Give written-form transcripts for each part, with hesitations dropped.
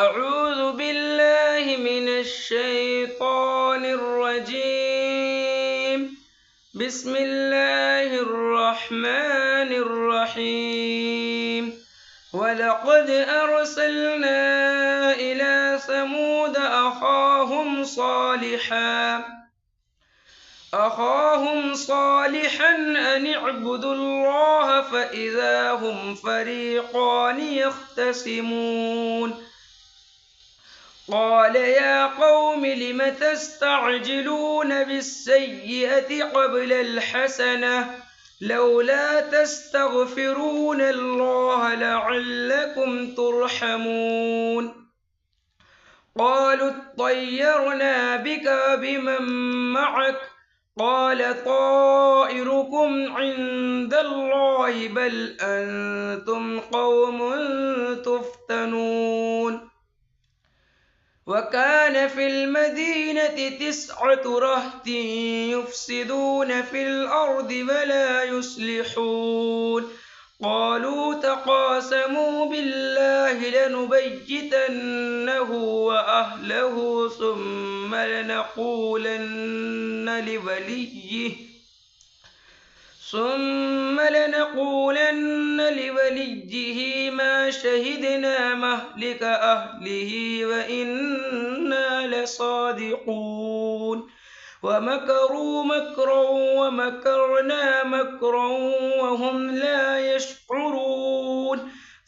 أعوذ بالله من الشيطان الرجيم. بسم الله الرحمن الرحيم. ولقد أرسلنا إلى ثمود أخاهم صالحا أن اعبدوا الله فإذا هم فريقان يختصمون. قال يا قوم لم تستعجلون بالسيئة قبل الحسنة لولا تستغفرون الله لعلكم ترحمون. قالوا اطيرنا بك وبمن معك قال طائركم عند الله بل أنتم قوم تفتنون. وكان في المدينة 9 رهط يفسدون في الأرض ولا يصلحون. قالوا تقاسموا بالله لنبيتنه وأهله ثم لنقولن لوليه ما شهدنا مهلك أهله وإنا لصادقون. ومكروا مكرا ومكرنا مكرا وهم لا يشعرون.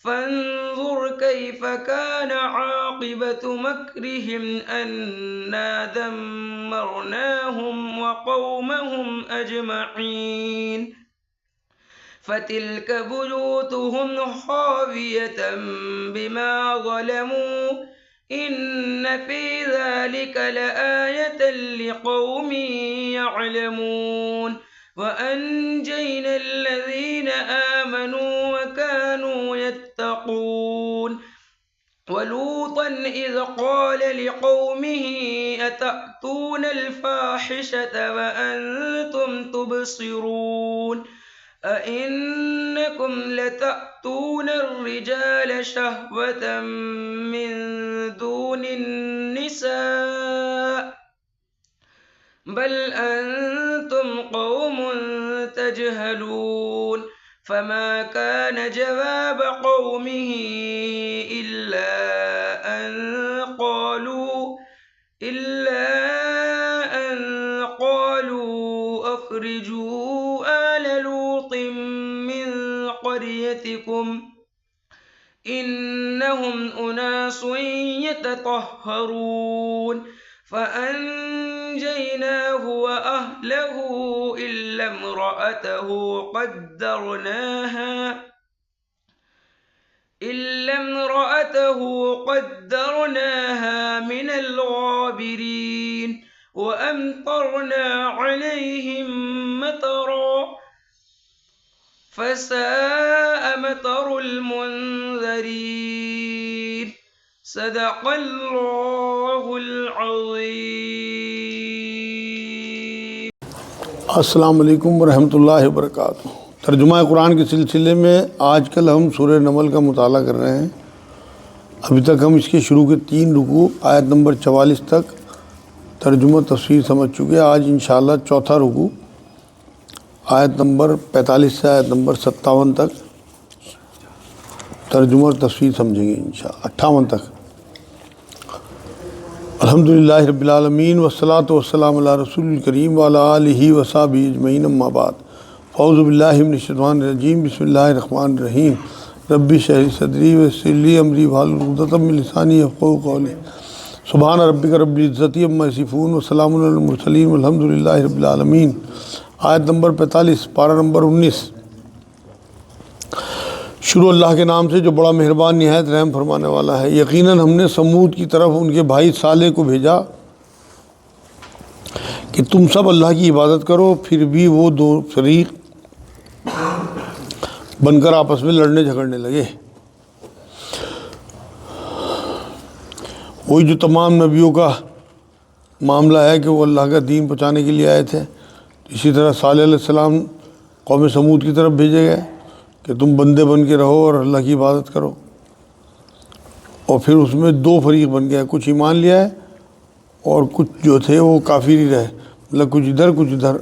فانظر كيف كان عاقبة مكرهم أنا دمرناهم وقومهم أجمعين. فتلك بيوتهم خاوية بما ظلموا إن في ذلك لآية لقوم يعلمون. وأنجينا الذين آمنوا وكانوا يتقون. ولوطا إذ قال لقومه أتأتون الفاحشة وأنتم تبصرون أئنكم لتأتون الرجال شهوة من دون النساء بل أنتم قوم تجهلون. فما كان جواب قومه إلا أن قالوا أخرجوا آل لوط من قريتكم إنهم أناس يتطهرون. فأنجيناه وأهله إلا امرأته قدرناها من الغابرين. وأمطرنا عليهم مطرا فساء مطر المنذرين. صدق اللہ العظیم۔ السلام علیکم ورحمۃ اللہ وبرکاتہ۔ ترجمہ قرآن کے سلسلے میں آج کل ہم سورہ نمل کا مطالعہ کر رہے ہیں۔ ابھی تک ہم اس کے شروع کے 3 رکوع آیت نمبر 44 تک ترجمہ تفسیر سمجھ چکے۔ آج انشاءاللہ 4تھا رکوع آیت نمبر 45 سے آیت نمبر 57 تک ترجمہ اور تفسیر سمجھیں گے انشاءاللہ 58 تک۔ الحمدللہ رب العالمین والصلاۃ والسلام علی رسول الکریم وعلی آلہ وصحبہ اجمعین اما بعد۔ اعوذ باللہ من الشیطان الرجیم بسم اللہ الرحمن الرحیم۔ رب اشرح لی صدری ویسر لی امری واحلل عقدۃ من لسانی یفقہوا قولی۔ سبحان ربک رب العزۃ عما یصفون وسلام علی المرسلین والحمدللہ رب العالمین۔ آیت نمبر 45 پارہ نمبر 19۔ شروع اللہ کے نام سے جو بڑا مہربان نہایت رحم فرمانے والا ہے۔ یقیناً ہم نے سمود کی طرف ان کے بھائی صالح کو بھیجا کہ تم سب اللہ کی عبادت کرو، پھر بھی وہ 2 فریق بن کر آپس میں لڑنے جھگڑنے لگے۔ وہی جو تمام نبیوں کا معاملہ ہے کہ وہ اللہ کا دین پہنچانے کے لیے آئے تھے، اسی طرح صالح علیہ السلام قوم سمود کی طرف بھیجے گئے کہ تم بندے بن کے رہو اور اللہ کی عبادت کرو۔ اور پھر اس میں دو فریق بن گیا، کچھ ایمان لیا ہے اور کچھ جو تھے وہ کافر ہی رہے، مطلب کچھ ادھر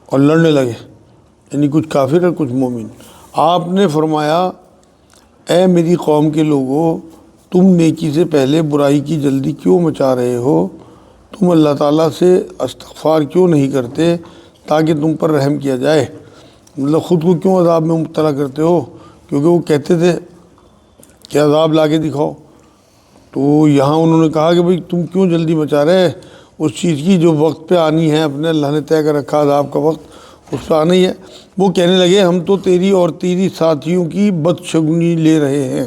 اور لڑنے لگے، یعنی کچھ کافر اور کچھ مومن۔ آپ نے فرمایا اے میری قوم کے لوگوں، تم نیکی سے پہلے برائی کی جلدی کیوں مچا رہے ہو؟ تم اللہ تعالیٰ سے استغفار کیوں نہیں کرتے تاکہ تم پر رحم کیا جائے؟ مطلب خود کو کیوں عذاب میں مبتلا کرتے ہو؟ کیونکہ وہ کہتے تھے کہ عذاب لا کے دکھاؤ، تو یہاں انہوں نے کہا کہ بھئی تم کیوں جلدی مچا رہے اس چیز کی جو وقت پہ آنی ہے، اپنے اللہ نے طے کر رکھا عذاب کا وقت اس پہ آنا ہی ہے۔ وہ کہنے لگے ہم تو تیری اور تیری ساتھیوں کی بدشگنی لے رہے ہیں،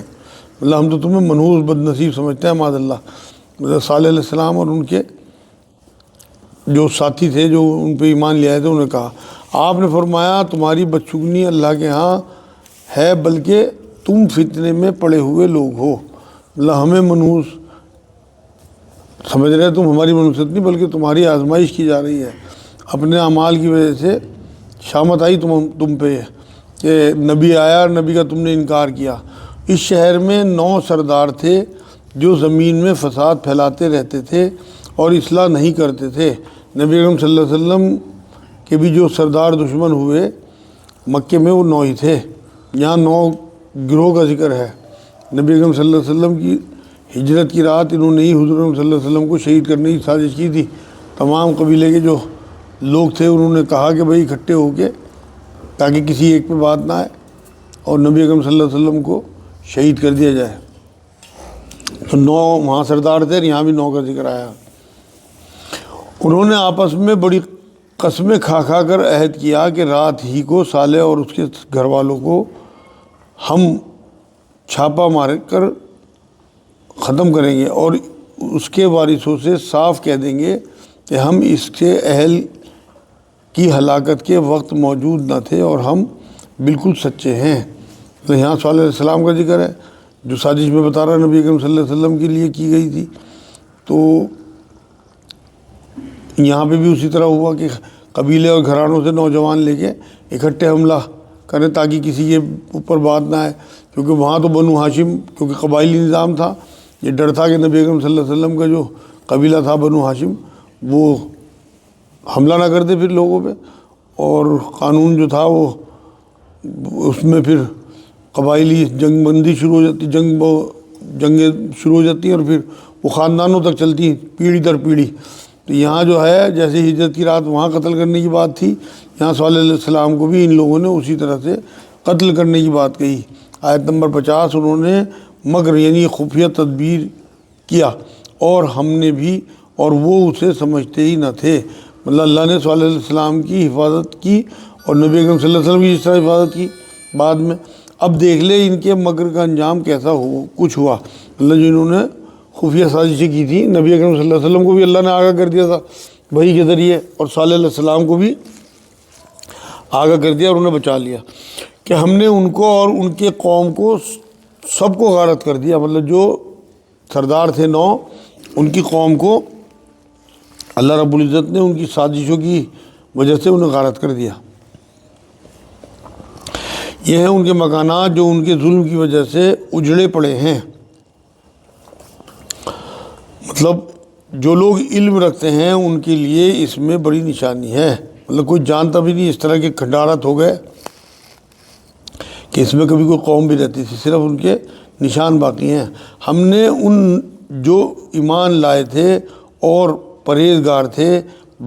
مطلب ہم تو تمہیں منحوس بد نصیب سمجھتے ہیں معاذ اللہ۔ مطلب صالح علیہ السلام اور ان کے جو ساتھی تھے جو ان پہ ایمان لے آئے تھے، انہوں نے کہا، آپ نے فرمایا تمہاری بدشگنی اللہ کے ہاں ہے، بلکہ تم فتنے میں پڑے ہوئے لوگ ہو۔ مطلب ہمیں منحوس سمجھ رہے تم، ہماری منحوست نہیں بلکہ تمہاری آزمائش کی جا رہی ہے، اپنے اعمال کی وجہ سے شامت آئی تم پہ کہ نبی آیا اور نبی کا تم نے انکار کیا۔ اس شہر میں 9 سردار تھے جو زمین میں فساد پھیلاتے رہتے تھے اور اصلاح نہیں کرتے تھے۔ نبی اکرم صلی اللہ علیہ وسلم کے بھی جو سردار دشمن ہوئے مکے میں وہ 9 ہی تھے، یہاں 9 گروہ کا ذکر ہے۔ نبی اکرم صلی اللہ علیہ وسلم کی ہجرت کی رات انہوں نے ہی حضور صلی اللہ علیہ وسلم کو شہید کرنے کی سازش کی تھی۔ تمام قبیلے کے جو لوگ تھے انہوں نے کہا کہ بھئی اکٹھے ہو کے تاکہ کسی ایک پہ بات نہ آئے اور نبی اکرم صلی اللہ علیہ وسلم کو شہید کر دیا جائے۔ تو 9 وہاں سردار تھے اور یہاں بھی 9 کا ذکر آیا۔ انہوں نے آپس میں بڑی قسمیں کھا کر عہد کیا کہ رات ہی کو صالح اور اس کے گھر والوں کو ہم چھاپا مار کر ختم کریں گے اور اس کے وارثوں سے صاف کہہ دیں گے کہ ہم اس کے اہل کی ہلاکت کے وقت موجود نہ تھے اور ہم بالکل سچے ہیں۔ تو یہاں صلی اللہ علیہ السلام کا ذکر ہے جو سازش میں بتا رہا نبی اکرم صلی اللہ علیہ وسلم کے لیے کی گئی تھی۔ تو یہاں پہ بھی اسی طرح ہوا کہ قبیلے اور گھرانوں سے نوجوان لے کے اکٹھے حملہ کریں تاکہ کسی کے اوپر بات نہ آئے، کیونکہ وہاں تو بنو ہاشم کیونکہ قبائلی نظام تھا، یہ ڈر تھا کہ نبی اکرم صلی اللہ علیہ وسلم کا جو قبیلہ تھا بنو ہاشم وہ حملہ نہ کرتے پھر لوگوں پہ، اور قانون جو تھا وہ اس میں پھر قبائلی جنگ بندی شروع ہو جاتی، جنگیں شروع ہو جاتی ہیں اور پھر وہ خاندانوں تک چلتی ہیں پیڑھی در پیڑھی۔ تو یہاں جو ہے جیسے ہجرت کی رات وہاں قتل کرنے کی بات تھی، یہاں صلی اللہ علیہ السلام کو بھی ان لوگوں نے اسی طرح سے قتل کرنے کی بات کہی۔ آیت نمبر 50 انہوں نے مگر یعنی خفیہ تدبیر کیا اور ہم نے بھی، اور وہ اسے سمجھتے ہی نہ تھے۔ مطلب اللہ نے صلی اللہ علیہ السلام کی حفاظت کی اور نبی اکرم صلی اللہ علیہ وسلم کی اس طرح حفاظت کی بعد میں۔ اب دیکھ لے ان کے مکر کا انجام کیسا کچھ ہوا۔ اللہ جنہوں نے خفیہ سازشیں کی تھی، نبی اکرم صلی اللہ علیہ وسلم کو بھی اللہ نے آگاہ کر دیا تھا وحی کے ذریعے، اور صلی اللہ علیہ السلام کو بھی آگاہ کر دیا اور انہیں بچا لیا کہ ہم نے ان کو اور ان کے قوم کو سب کو غارت کر دیا۔ مطلب جو سردار تھے 9 ان کی قوم کو اللہ رب العزت نے ان کی سازشوں کی وجہ سے انہیں غارت کر دیا۔ یہ ہیں ان کے مکانات جو ان کے ظلم کی وجہ سے اجڑے پڑے ہیں۔ مطلب جو لوگ علم رکھتے ہیں ان کے لیے اس میں بڑی نشانی ہے۔ مطلب کوئی جانتا بھی نہیں، اس طرح کے کھنڈارات ہو گئے کہ اس میں کبھی کوئی قوم بھی رہتی تھی، صرف ان کے نشان باقی ہیں۔ ہم نے ان جو ایمان لائے تھے اور پرہیزگار تھے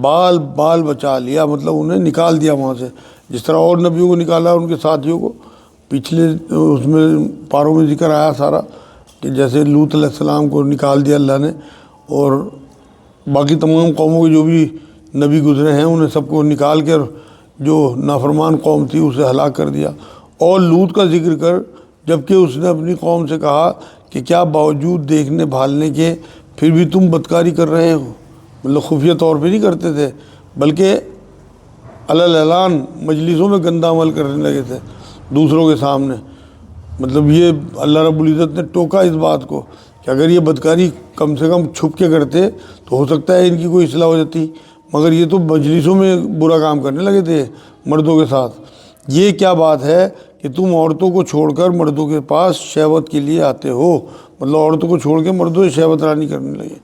بال بال بچا لیا، مطلب انہیں نکال دیا وہاں سے، جس طرح اور نبیوں کو نکالا ان کے ساتھیوں کو پچھلے اس میں پاروں میں ذکر آیا سارا، کہ جیسے لوط علیہ السلام کو نکال دیا اللہ نے، اور باقی تمام قوموں کے جو بھی نبی گزرے ہیں انہیں سب کو نکال کر جو نافرمان قوم تھی اسے ہلاک کر دیا۔ اور لوط کا ذکر کر جبکہ اس نے اپنی قوم سے کہا کہ کیا باوجود دیکھنے بھالنے کے پھر بھی تم بدکاری کر رہے ہو؟ مطلب خفیہ طور پہ نہیں کرتے تھے بلکہ اعلان مجلسوں میں گندا عمل کرنے لگے تھے دوسروں کے سامنے۔ مطلب یہ اللہ رب العزت نے ٹوکا اس بات کو کہ اگر یہ بدکاری کم سے کم چھپ کے کرتے تو ہو سکتا ہے ان کی کوئی اصلاح ہو جاتی، مگر یہ تو مجلسوں میں برا کام کرنے لگے تھے مردوں کے ساتھ۔ یہ کیا بات ہے کہ تم عورتوں کو چھوڑ کر مردوں کے پاس شہوت کے لیے آتے ہو؟ مطلب عورتوں کو چھوڑ کے مردوں سے شہوت رانی کرنے لگے۔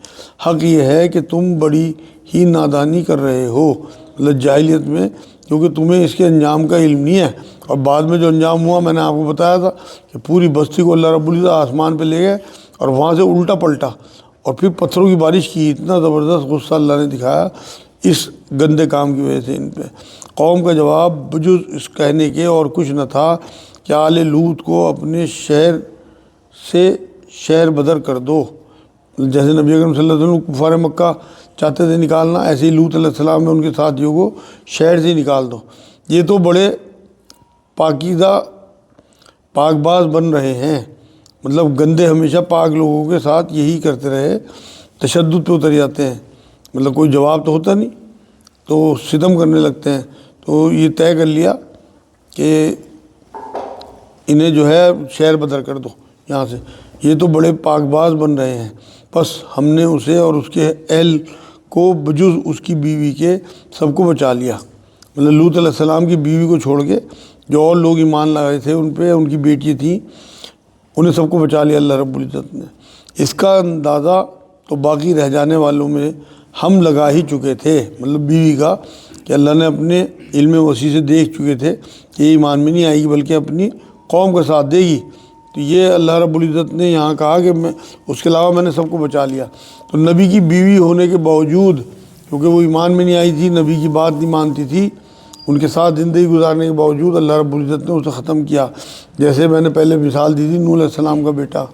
حق یہ ہے کہ تم بڑی ہی نادانی کر رہے ہو، مطلب جاہلیت میں، کیونکہ تمہیں اس کے انجام کا علم نہیں ہے۔ اور بعد میں جو انجام ہوا میں نے آپ کو بتایا تھا کہ پوری بستی کو اللہ رب العزت آسمان پہ لے گئے اور وہاں سے الٹا پلٹا اور پھر پتھروں کی بارش کی۔ اتنا زبردست غصہ اللہ نے دکھایا اس گندے کام کی وجہ سے ان پہ۔ قوم کا جواب بجز اس کہنے کے اور کچھ نہ تھا کہ آل لوط کو اپنے شہر سے شہر بدر کر دو۔ جیسے نبی اکرم صلی اللہ علیہ وسلم کفار مکہ چاہتے تھے نکالنا، ایسے ہی لوط علیہ السلام نے ان کے ساتھیوں کو شہر سے ہی نکال دو۔ یہ تو بڑے پاکیزہ پاک باز بن رہے ہیں، مطلب گندے ہمیشہ پاک لوگوں کے ساتھ یہی کرتے رہے، تشدد پہ اتر جاتے ہیں، مطلب کوئی جواب تو ہوتا نہیں تو ستم کرنے لگتے ہیں۔ تو یہ طے کر لیا کہ انہیں جو ہے شہر بدر کر دو یہاں سے، یہ تو بڑے پاک باز بن رہے ہیں۔ بس ہم نے اسے اور اس کے اہل کو بجز اس کی بیوی کے سب کو بچا لیا، مطلب لوط علیہ السلام کی بیوی کو چھوڑ کے جو اور لوگ ایمان لائے تھے ان پہ، ان کی بیٹی تھیں، انہیں سب کو بچا لیا اللہ رب العزت نے۔ اس کا اندازہ تو باقی رہ جانے والوں میں ہم لگا ہی چکے تھے، مطلب بیوی کا، کہ اللہ نے اپنے علم وسیع سے دیکھ چکے تھے کہ یہ ایمان میں نہیں آئے گی بلکہ اپنی قوم کا ساتھ دے گی۔ تو یہ اللہ رب العزت نے یہاں کہا کہ میں اس کے علاوہ میں نے سب کو بچا لیا۔ تو نبی کی بیوی ہونے کے باوجود، کیونکہ وہ ایمان میں نہیں آئی تھی، نبی کی بات نہیں مانتی تھی، ان کے ساتھ زندگی گزارنے کے باوجود اللہ رب العزت نے اسے ختم کیا۔ جیسے میں نے پہلے مثال دی تھی نوح علیہ السلام کا بیٹا،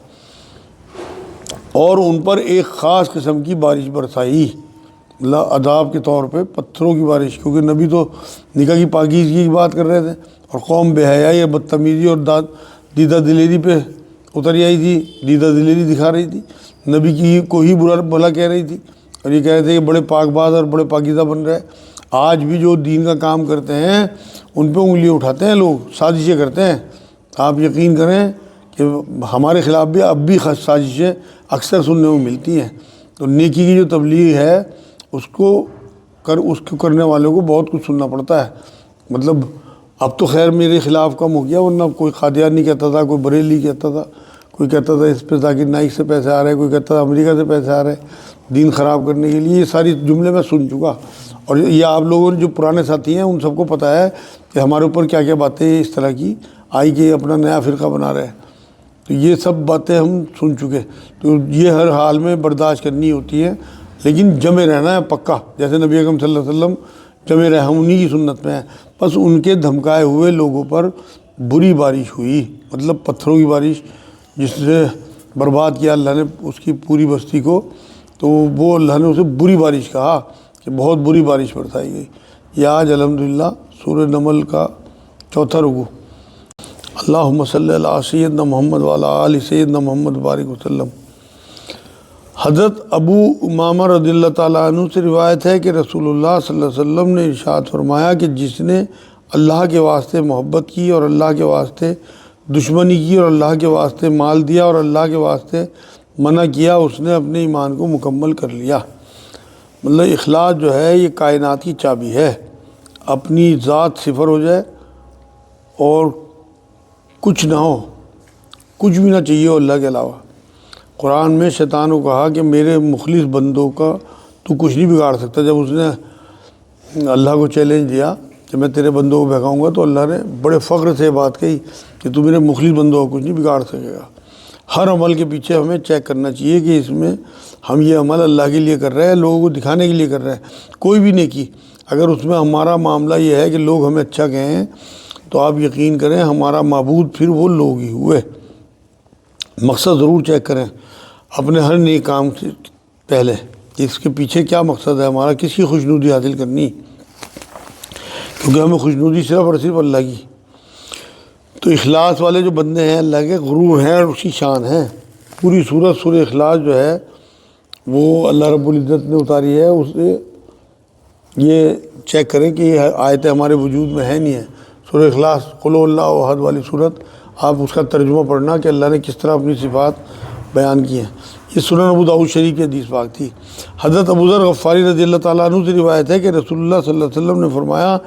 اور ان پر ایک خاص قسم کی بارش برسائی، مطلب عذاب کے طور پہ پتھروں کی بارش، کیونکہ نبی تو نکاح کی پاکیزگی کی بات کر رہے تھے اور قوم بے حیائی یا بدتمیزی اور دیدہ دلیری پہ اتر آئی تھی، دیدہ دلیری دکھا رہی تھی، نبی کی کو ہی برا بھلا کہہ رہی تھی، اور یہ کہہ رہے تھے کہ بڑے پاک باز اور بڑے پاکیزہ بن رہے۔ آج بھی جو دین کا کام کرتے ہیں ان پہ انگلیاں اٹھاتے ہیں لوگ، سازشیں کرتے ہیں۔ آپ یقین کریں کہ ہمارے خلاف بھی اب بھی سازشیں اکثر سننے میں ملتی ہیں۔ تو نیکی کی جو تبلیغ ہے اس کو کرنے والوں کو بہت کچھ سننا پڑتا ہے۔ مطلب اب تو خیر میرے خلاف کم ہو گیا، ورنہ کوئی قادیانی کہتا تھا، کوئی بریلی کہتا تھا، کوئی کہتا تھا اس پہ ذاکر نائک سے پیسے آ رہے، کوئی کہتا تھا امریکہ سے پیسے آ رہے دین خراب کرنے کے لیے۔ یہ ساری جملے میں سن چکا، اور یہ آپ لوگوں نے جو پرانے ساتھی ہیں ان سب کو پتہ ہے کہ ہمارے اوپر کیا کیا باتیں اس طرح کی آئی کہ اپنا نیا فرقہ بنا رہے ہیں۔ تو یہ سب باتیں ہم سن چکے، تو یہ ہر حال میں برداشت کرنی ہوتی ہے، لیکن جمے رہنا ہے پکا، جیسے نبی اکرم صلی اللہ علیہ وسلم جمے رہے، ہم انہی کی سنت میں ہیں۔ بس ان کے دھمکائے ہوئے لوگوں پر بری بارش ہوئی، مطلب پتھروں کی بارش، جس سے برباد کیا اللہ نے اس کی پوری بستی کو۔ تو وہ اللہ نے اسے بری بارش کہا کہ بہت بری بارش برسائی گئی۔ یہ آج الحمدللہ سورہ نمل کا 4واں رکوع۔ اللہم صلی علی سیدنا محمد وعلی آل سیدنا محمد بارک وسلم۔ حضرت ابو امامہ رضی اللہ تعالیٰ عنہ سے روایت ہے کہ رسول اللہ صلی اللہ علیہ وسلم نے ارشاد فرمایا کہ جس نے اللہ کے واسطے محبت کی اور اللہ کے واسطے دشمنی کی اور اللہ کے واسطے مال دیا اور اللہ کے واسطے منع کیا، اس نے اپنے ایمان کو مکمل کر لیا۔ مطلب اخلاص جو ہے یہ کائنات کی چابی ہے۔ اپنی ذات صفر ہو جائے اور کچھ نہ ہو، کچھ بھی نہ چاہیے اللہ کے علاوہ۔ قرآن میں شیطان کو کہا کہ میرے مخلص بندوں کا تو کچھ نہیں بگاڑ سکتا۔ جب اس نے اللہ کو چیلنج دیا کہ میں تیرے بندوں کو بہکاؤں گا، تو اللہ نے بڑے فخر سے بات کہی کہ تو میرے مخلص بندوں کو کچھ نہیں بگاڑ سکے گا۔ ہر عمل کے پیچھے ہمیں چیک کرنا چاہیے کہ اس میں ہم یہ عمل اللہ کے لیے کر رہے ہیں، لوگوں کو دکھانے کے لیے کر رہے ہیں۔ کوئی بھی نیکی اگر اس میں ہمارا معاملہ یہ ہے کہ لوگ ہمیں اچھا کہیں، تو آپ یقین کریں ہمارا معبود پھر وہ لوگ ہی ہوئے۔ مقصد ضرور چیک کریں اپنے ہر نیک کام سے پہلے کہ اس کے پیچھے کیا مقصد ہے ہمارا، کس کی خوشنودی حاصل کرنی، کیونکہ ہمیں خوشنودی صرف اور صرف اللہ کی۔ تو اخلاص والے جو بندے ہیں اللہ کے غرور ہیں اور اس کی شان ہے۔ پوری سورہ اخلاص جو ہے وہ اللہ رب العزت نے اتاری ہے، اسے یہ چیک کریں کہ یہ آیتیں ہمارے وجود میں ہیں نہیں ہیں۔ سورہ اخلاص قل هو اللہ احد والی صورت، آپ اس کا ترجمہ پڑھنا کہ اللہ نے کس طرح اپنی صفات بیان کی ہیں۔ یہ سنن ابو داؤد شریف کی حدیث پاک تھی۔ حضرت ابو ذر غفاری رضی اللہ تعالیٰ عنہ سے روایت ہے کہ رسول اللہ صلی اللہ علیہ وسلم نے فرمایا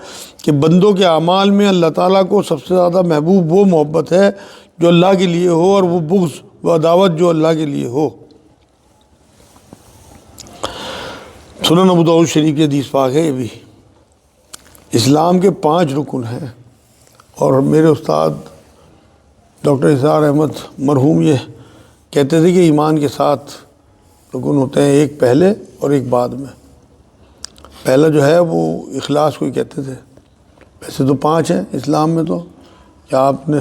کہ بندوں کے اعمال میں اللہ تعالیٰ کو سب سے زیادہ محبوب وہ محبت ہے جو اللہ کے لیے ہو، اور وہ بغض وہ عداوت جو اللہ کے لیے ہو۔ سنن ابو داؤد شریف کی حدیث پاک ہے یہ بھی۔ اسلام کے 5 رکن ہیں، اور میرے استاد ڈاکٹر اظہار احمد مرحوم یہ کہتے تھے کہ ایمان کے 7 رکن ہوتے ہیں، ایک پہلے اور ایک بعد میں۔ پہلا جو ہے وہ اخلاص کو ہی کہتے تھے۔ ویسے تو 5 ہیں اسلام میں، تو کیا آپ نے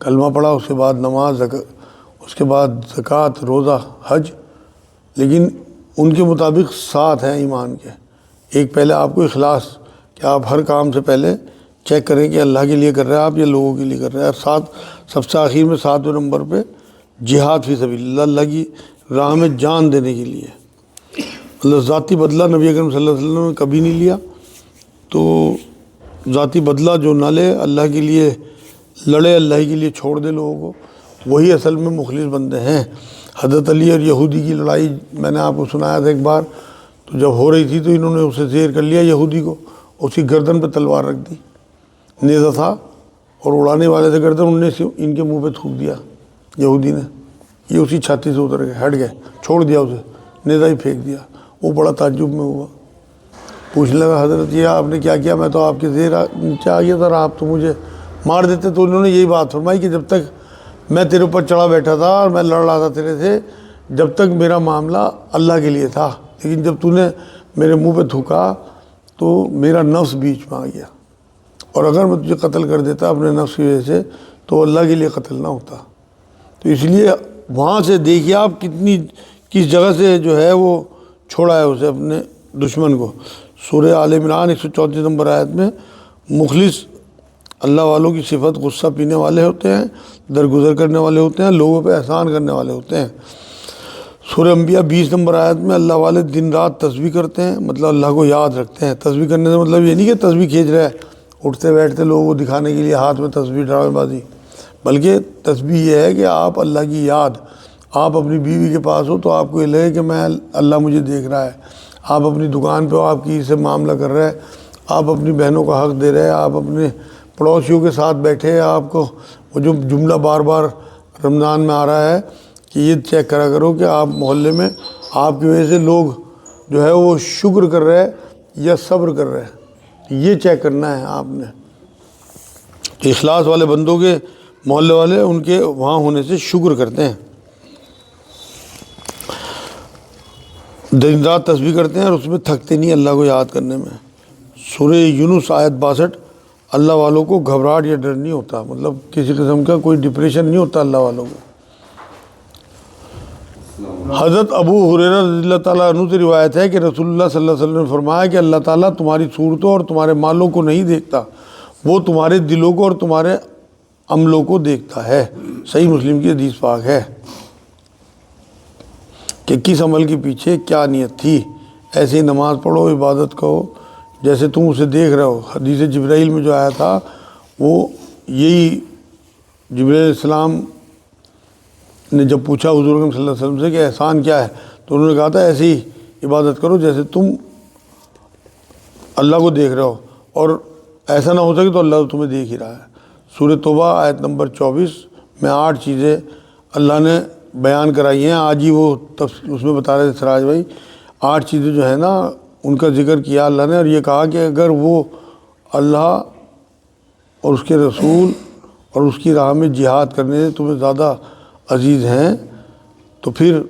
کلمہ پڑھا، اس کے بعد نماز، اس کے بعد زکوٰۃ، روزہ، حج، لیکن ان کے مطابق 7 ہیں ایمان کے۔ ایک پہلے آپ کو اخلاص، کہ آپ ہر کام سے پہلے چیک کریں کہ اللہ کے لیے کر رہے ہیں آپ یا لوگوں کے لیے کر رہے ہیں۔ اور 7 سب سے آخر میں 7ویں نمبر پہ جہاد فی سبیل اللہ، اللہ کی راہ میں جان دینے کے لیے۔ اللہ ذاتی بدلہ نبی اکرم صلی اللہ علیہ وسلم نے کبھی نہیں لیا، تو ذاتی بدلہ جو نہ لے، اللہ کے لیے لڑے، اللہ کے لیے چھوڑ دے لوگوں کو، وہی اصل میں مخلص بندے ہیں۔ حضرت علی اور یہودی کی لڑائی میں نے آپ کو سنایا تھا ایک بار، تو جب ہو رہی تھی تو انہوں نے اسے زیر کر لیا یہودی کو، اس کی گردن پہ تلوار رکھ دی، نیزہ تھا اور اڑانے والے سے گردن، انہوں نے ان کے منہ پہ تھوک دیا یہودی نے، یہ اسی چھاتی سے اتر گئے، ہٹ گئے، چھوڑ دیا اسے، نیزہ ہی پھینک دیا۔ وہ بڑا تعجب میں ہوا، پوچھنے لگا حضرت یہ آپ نے کیا کیا؟ میں تو آپ کے زیر نیچے آ گیا تھا اور آپ تو مجھے مار دیتے۔ تو انہوں نے یہی بات فرمائی کہ جب تک میں تیرے اوپر چڑھا بیٹھا تھا اور میں لڑ رہا تھا تیرے سے، جب تک میرا معاملہ اللہ کے لیے تھا، لیکن جب تو نے میرے منہ پہ تھوکا تو میرا نفس بیچ میں آ گیا، اور اگر میں تجھے قتل کر دیتا اپنے نفس کی وجہ سے تو اللہ کے لیے قتل نہ ہوتا۔ تو اس لیے وہاں سے دیکھیے آپ کس جگہ سے جو ہے وہ چھوڑا ہے اسے، اپنے دشمن کو۔ سورہ آل عمران 134 نمبر آیت میں مخلص اللہ والوں کی صفت غصہ پینے والے ہوتے ہیں، درگزر کرنے والے ہوتے ہیں، لوگوں پہ احسان کرنے والے ہوتے ہیں۔ سورہ انبیاء 20 نمبر آیت میں اللہ والے دن رات تسبیح کرتے ہیں، مطلب اللہ کو یاد رکھتے ہیں۔ تسبیح کرنے سے مطلب یہ نہیں کہ تسبیح کھینچ رہے ہیں اٹھتے بیٹھتے لوگوں کو دکھانے کے لیے ہاتھ میں تسبیح ڈرامے بازی، بلکہ تسبیح یہ ہے کہ آپ اللہ کی یاد، آپ اپنی بیوی کے پاس ہو تو آپ کو یہ لگے کہ میں اللہ مجھے دیکھ رہا ہے، آپ اپنی دکان پہ ہو، آپ کی سے معاملہ کر رہے ہیں، آپ اپنی بہنوں کا حق دے رہے ہیں، آپ اپنے پڑوسیوں کے ساتھ بیٹھے ہیں، آپ کو وہ جو جملہ بار بار رمضان میں آ رہا ہے کہ یہ چیک کرا کرو کہ آپ محلے میں آپ کی وجہ سے لوگ جو ہے وہ شکر کر رہے ہیں یا صبر کر رہے ہیں، یہ چیک کرنا ہے آپ نے۔ تو اخلاص والے بندوں کے محلے والے ان کے وہاں ہونے سے شکر کرتے ہیں، دن رات تسبیح کرتے ہیں اور اس میں تھکتے نہیں اللہ کو یاد کرنے میں۔ سورہ یونس آیت 62، اللہ والوں کو گھبراہٹ یا ڈر نہیں ہوتا، مطلب کسی قسم کا کوئی ڈپریشن نہیں ہوتا اللہ والوں کو۔ حضرت ابو ہریرہ رضی اللہ تعالیٰ عنہ سے روایت ہے کہ رسول اللہ صلی اللہ علیہ وسلم نے فرمایا کہ اللہ تعالیٰ تمہاری صورتوں اور تمہارے مالوں کو نہیں دیکھتا، وہ تمہارے دلوں کو اور تمہارے عملوں کو دیکھتا ہے۔ صحیح مسلم کی حدیث پاک ہے کہ کس عمل کے پیچھے کیا نیت تھی، ایسے ہی نماز پڑھو، عبادت کرو جیسے تم اسے دیکھ رہے ہو۔ حدیث جبرائیل میں جو آیا تھا وہ یہی، جبرائیل علیہ السلام نے جب پوچھا حضور اکرم صلی اللہ علیہ وسلم سے کہ احسان کیا ہے، تو انہوں نے کہا تھا ایسے ہی عبادت کرو جیسے تم اللہ کو دیکھ رہے ہو، اور ایسا نہ ہو سکے تو اللہ تمہیں دیکھ ہی رہا ہے۔ سورہ توبہ آیت نمبر 24 میں 8 چیزیں اللہ نے بیان کرائی ہیں، آج ہی وہ اس میں بتا رہے تھے سراج بھائی، 8 چیزیں جو ہے نا ان کا ذکر کیا اللہ نے، اور یہ کہا کہ اگر وہ اللہ اور اس کے رسول اور اس کی راہ میں جہاد کرنے سے تمہیں زیادہ عزیز ہیں تو پھر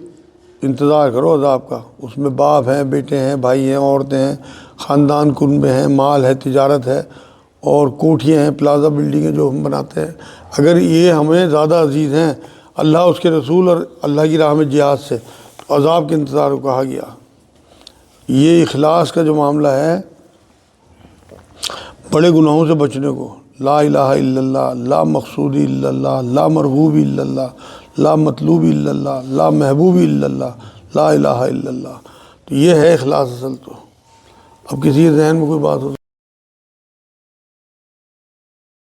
انتظار کرو عذاب کا۔ اس میں باپ ہیں، بیٹے ہیں، بھائی ہیں، عورتیں ہیں، خاندان کنبے ہیں، مال ہے، تجارت ہے، اور کوٹھیاں ہیں، پلازا بلڈنگیں جو ہم بناتے ہیں، اگر یہ ہمیں زیادہ عزیز ہیں اللہ اس کے رسول اور اللہ کی راہ میں جہاد سے، تو عذاب کے انتظار کو کہا گیا۔ یہ اخلاص کا جو معاملہ ہے، بڑے گناہوں سے بچنے کو، لا الہ الا اللہ، لا مقصودی الا اللہ، لا مرغوبی الا اللہ، لا مطلوبی الا اللہ، لا محبوبی الا اللہ، لا الہ الا اللہ، تو یہ ہے اخلاص اصل۔ تو اب کسی کے ذہن میں کوئی بات ہو